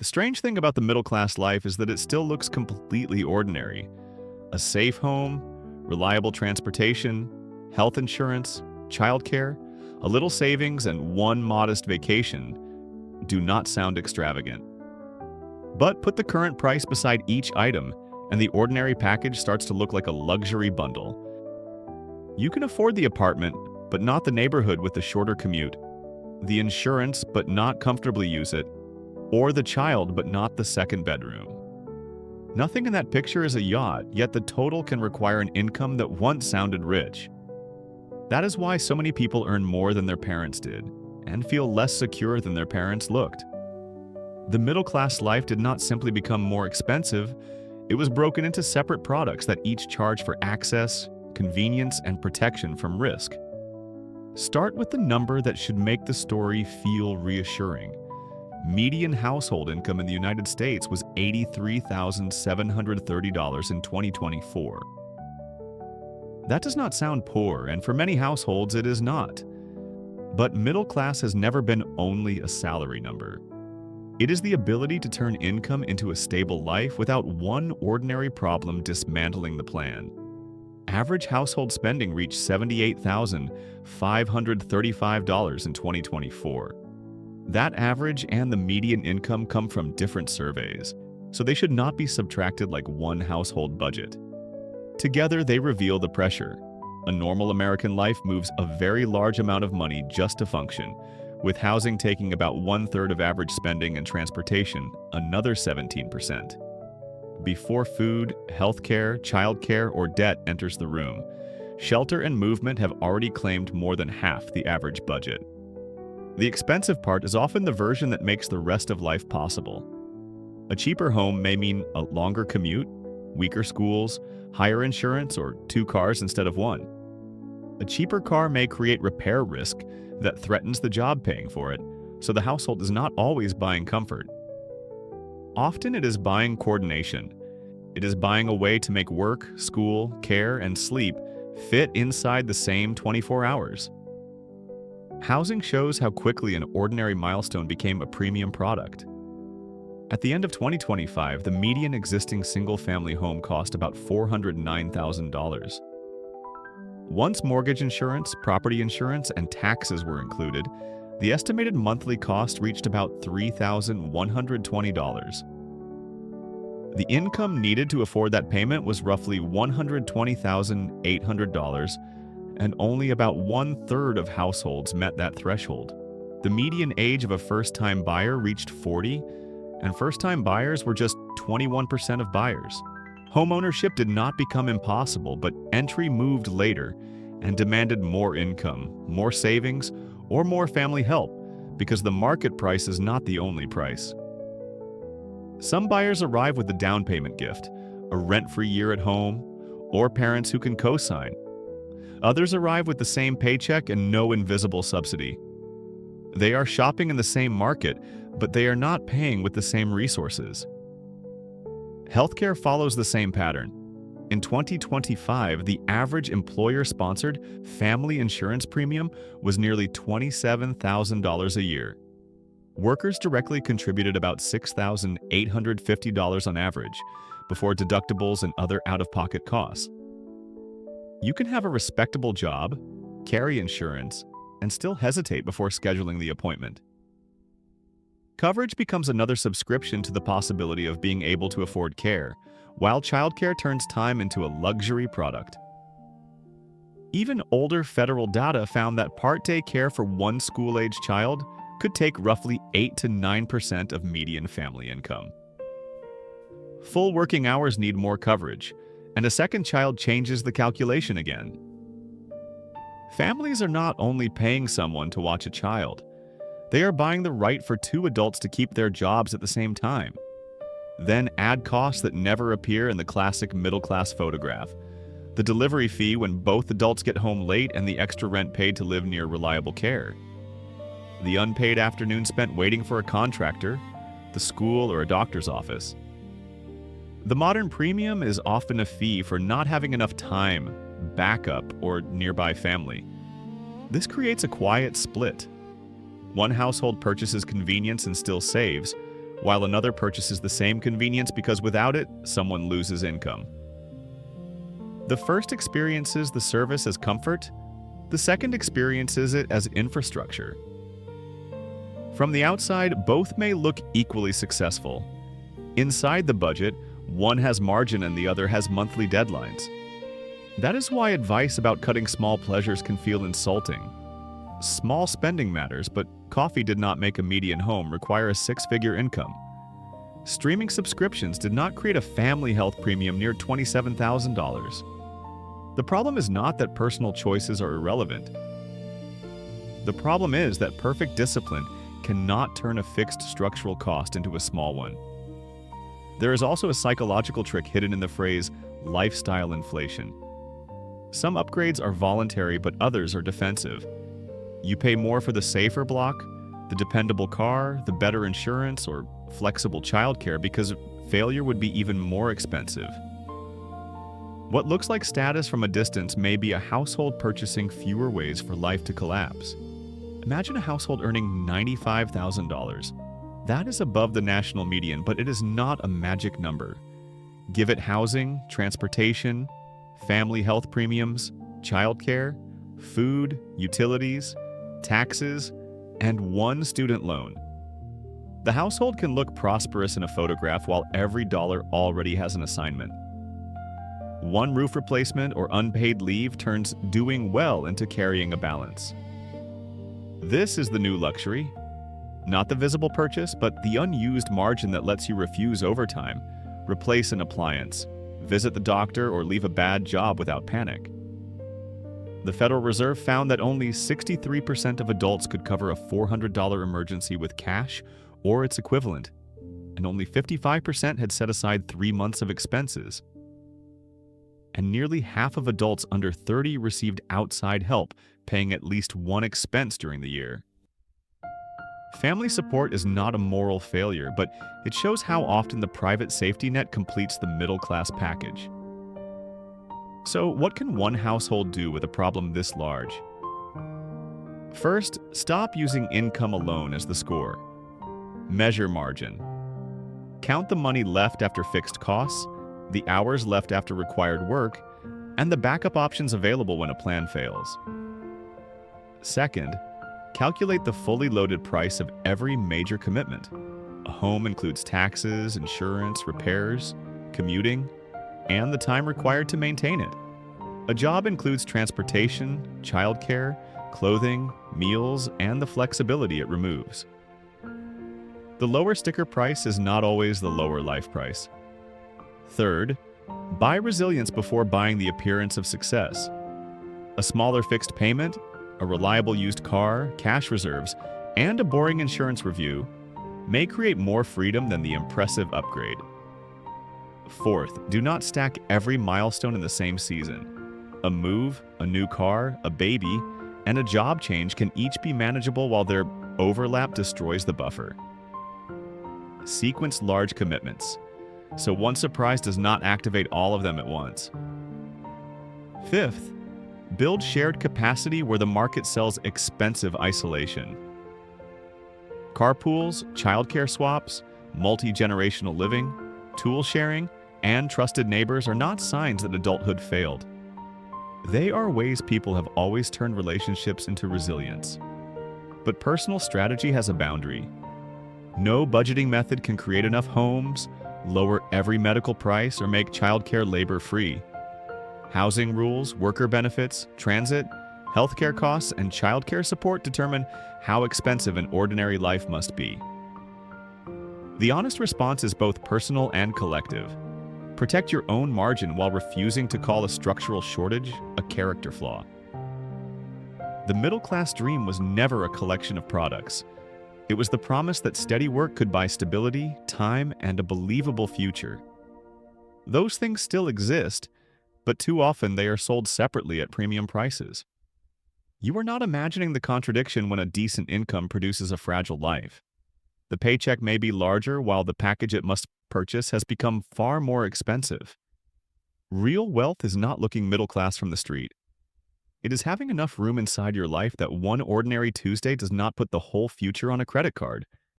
The strange thing about the middle-class life is that it still looks completely ordinary. A safe home, reliable transportation, health insurance, childcare, a little savings, and one modest vacation do not sound extravagant. But put the current price beside each item, and the ordinary package starts to look like a luxury bundle. You can afford the apartment, but not the neighborhood with the shorter commute, the insurance, but not comfortably use it, or the child, but not the second bedroom. Nothing in that picture is a yacht, yet the total can require an income that once sounded rich. That is why so many people earn more than their parents did, and feel less secure than their parents looked. The middle-class life did not simply become more expensive, it was broken into separate products that each charge for access, convenience, and protection from risk. Start with the number that should make the story feel reassuring. Median household income in the United States was $83,730 in 2024. That does not sound poor, and for many households it is not. But middle class has never been only a salary number. It is the ability to turn income into a stable life without one ordinary problem dismantling the plan. Average household spending reached $78,535 in 2024. That average and the median income come from different surveys, so they should not be subtracted like one household budget. Together, they reveal the pressure. A normal American life moves a very large amount of money just to function, with housing taking about 1/3 of average spending and transportation, another 17%. Before food, healthcare, childcare, or debt enters the room, shelter and movement have already claimed more than half the average budget. The expensive part is often the version that makes the rest of life possible. A cheaper home may mean a longer commute, weaker schools, higher insurance, or 2 cars instead of 1. A cheaper car may create repair risk that threatens the job paying for it, so the household is not always buying comfort. Often it is buying coordination. It is buying a way to make work, school, care, and sleep fit inside the same 24 hours. Housing shows how quickly an ordinary milestone became a premium product. At the end of 2025, the median existing single-family home cost about $409,000. Once mortgage insurance, property insurance, and taxes were included, the estimated monthly cost reached about $3,120. The income needed to afford that payment was roughly $120,800, and only about 1/3 of households met that threshold. The median age of a first-time buyer reached 40, and first-time buyers were just 21% of buyers. Homeownership did not become impossible, but entry moved later and demanded more income, more savings, or more family help, because the market price is not the only price. Some buyers arrive with a down payment gift, a rent-free year at home, or parents who can co-sign. Others arrive with the same paycheck and no invisible subsidy. They are shopping in the same market, but they are not paying with the same resources. Healthcare follows the same pattern. In 2025, the average employer-sponsored family insurance premium was nearly $27,000 a year. Workers directly contributed about $6,850 on average, before deductibles and other out-of-pocket costs. You can have a respectable job, carry insurance, and still hesitate before scheduling the appointment. Coverage becomes another subscription to the possibility of being able to afford care, while childcare turns time into a luxury product. Even older federal data found that part-day care for one school-age child could take roughly 8 to 9% of median family income. Full working hours need more coverage, and a second child changes the calculation again. Families are not only paying someone to watch a child, they are buying the right for 2 adults to keep their jobs at the same time. Then add costs that never appear in the classic middle-class photograph. The delivery fee when both adults get home late and the extra rent paid to live near reliable care. The unpaid afternoon spent waiting for a contractor, the school, or a doctor's office. The modern premium is often a fee for not having enough time, backup, or nearby family. This creates a quiet split. One household purchases convenience and still saves, while another purchases the same convenience because without it, someone loses income. The first experiences the service as comfort, the second experiences it as infrastructure. From the outside, both may look equally successful. Inside the budget, one has margin and the other has monthly deadlines. That is why advice about cutting small pleasures can feel insulting. Small spending matters, but coffee did not make a median home require a six-figure income. Streaming subscriptions did not create a family health premium near $27,000. The problem is not that personal choices are irrelevant. The problem is that perfect discipline cannot turn a fixed structural cost into a small one. There is also a psychological trick hidden in the phrase lifestyle inflation. Some upgrades are voluntary, but others are defensive. You pay more for the safer block, the dependable car, the better insurance, or flexible childcare because failure would be even more expensive. What looks like status from a distance may be a household purchasing fewer ways for life to collapse. Imagine a household earning $95,000. That is above the national median, but it is not a magic number. Give it housing, transportation, family health premiums, childcare, food, utilities, taxes, and one student loan. The household can look prosperous in a photograph while every dollar already has an assignment. One roof replacement or unpaid leave turns doing well into carrying a balance. This is the new luxury. Not the visible purchase, but the unused margin that lets you refuse overtime, replace an appliance, visit the doctor, or leave a bad job without panic. The Federal Reserve found that only 63% of adults could cover a $400 emergency with cash or its equivalent, and only 55% had set aside 3 months of expenses. And nearly half of adults under 30 received outside help, paying at least one expense during the year. Family support is not a moral failure, but it shows how often the private safety net completes the middle-class package. So, what can one household do with a problem this large? First, stop using income alone as the score. Measure margin. Count the money left after fixed costs, the hours left after required work, and the backup options available when a plan fails. Second, calculate the fully loaded price of every major commitment. A home includes taxes, insurance, repairs, commuting, and the time required to maintain it. A job includes transportation, childcare, clothing, meals, and the flexibility it removes. The lower sticker price is not always the lower life price. Third, buy resilience before buying the appearance of success. A smaller fixed payment, a reliable used car, cash reserves, and a boring insurance review may create more freedom than the impressive upgrade. Fourth, do not stack every milestone in the same season. A move, a new car, a baby, and a job change can each be manageable while their overlap destroys the buffer. Sequence large commitments, so one surprise does not activate all of them at once. Fifth, build shared capacity where the market sells expensive isolation. Carpools, childcare swaps, multi-generational living, tool sharing, and trusted neighbors are not signs that adulthood failed. They are ways people have always turned relationships into resilience. But personal strategy has a boundary. No budgeting method can create enough homes, lower every medical price, or make childcare labor-free. Housing rules, worker benefits, transit, healthcare costs, and childcare support determine how expensive an ordinary life must be. The honest response is both personal and collective. Protect your own margin while refusing to call a structural shortage a character flaw. The middle-class dream was never a collection of products. It was the promise that steady work could buy stability, time, and a believable future. Those things still exist, but too often they are sold separately at premium prices. You are not imagining the contradiction when a decent income produces a fragile life. The paycheck may be larger while the package it must purchase has become far more expensive. Real wealth is not looking middle class from the street. It is having enough room inside your life that one ordinary Tuesday does not put the whole future on a credit card.